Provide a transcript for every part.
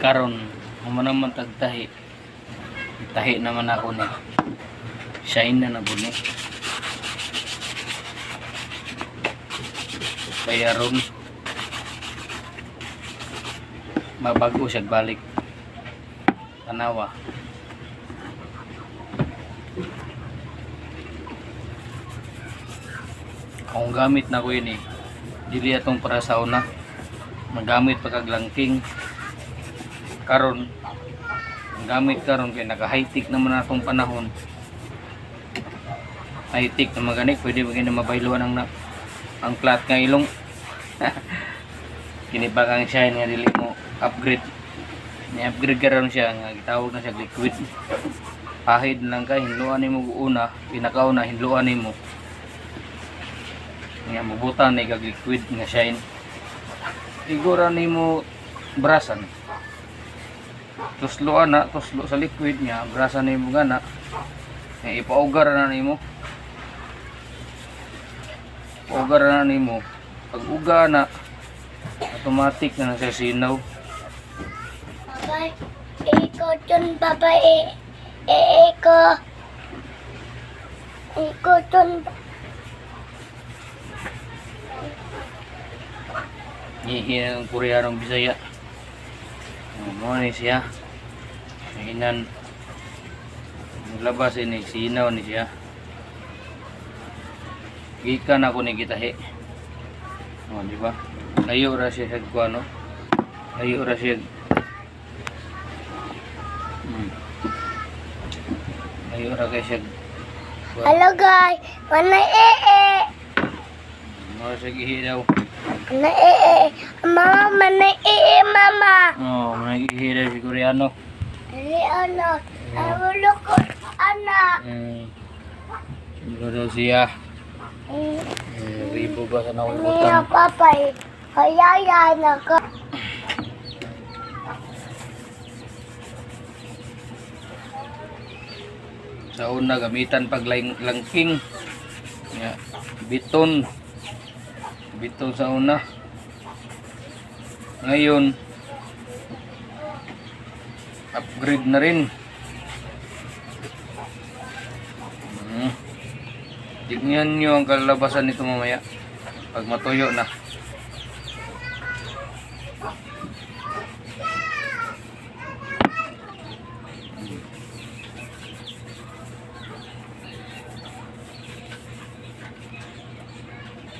karon mo naman tagtahi. Tahi naman ako ni. Shine na nabuni. Kaya ron mabago siya balik. Tanawa. Kung gamit na ko yun dili atong para sa una magamit pagkaglangking karon ang gamit karon kay naka high tech naman atong panahon. High tech na maganik pwede maging na mabayluan ang plat nga ilong. Kinibag ang shine nga dili mo upgrade ni upgrade karon siya nga gitawag na siya liquid. Pahid lang kay hinluan nimo una pinakauna hinluan nimo nga mabutan ni kag liquid nga shine. Siguro nimo brasan tuslo sa liquid nga brasan nimo gana nga ipaugar na nimo pag uga na automatic na siya sinaw. Babay iko dun babay iko dun Hihin ang Koreanong Bisaya. Mo ni siya. Hinan labas ini sinaw ni siya. Gikan ako ni gitahi. Oh, di ba? Layo ra siya sa kuano. Layo ra siya. Layo ra kay siya. Hello guys, mana Mo siya gihi daw. mana mama mana mama. Oh, mangihi daw si Koreano. Ini anak, aku lukut anak. Siguro daw siya. Ribo ba sa Ini nakulibutan? apa kaya anak. Sa una gamitan pag langking. Ya, biton sa una. Ngayon upgrade na rin. Tignan nyo ang kalabasan nito mamaya pag matuyo na.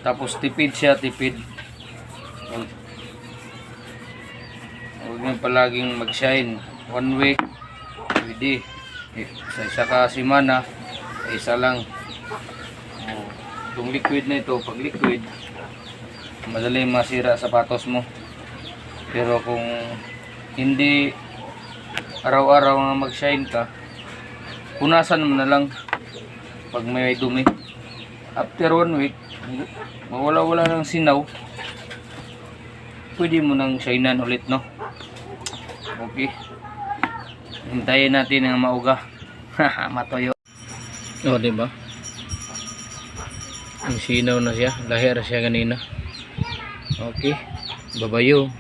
Tapos tipid siya, tipid. Huwag nyo palaging mag-shine. 1 week, pwede. Sa isa ka simana, isa lang. Itong liquid na ito, pag liquid, madali masira sapatos mo. Pero kung hindi araw-araw nga mag-shine ka, punasan mo na lang pag may dumi. After 1 week, mawala-wala ng sinaw, pwede mo nang shinean ulit, no? Okay. Hintayin natin ang mauga. Matoyo. Oh, diba? Ang sinaw na siya. Lahir siya kanina. Okay. Babayo.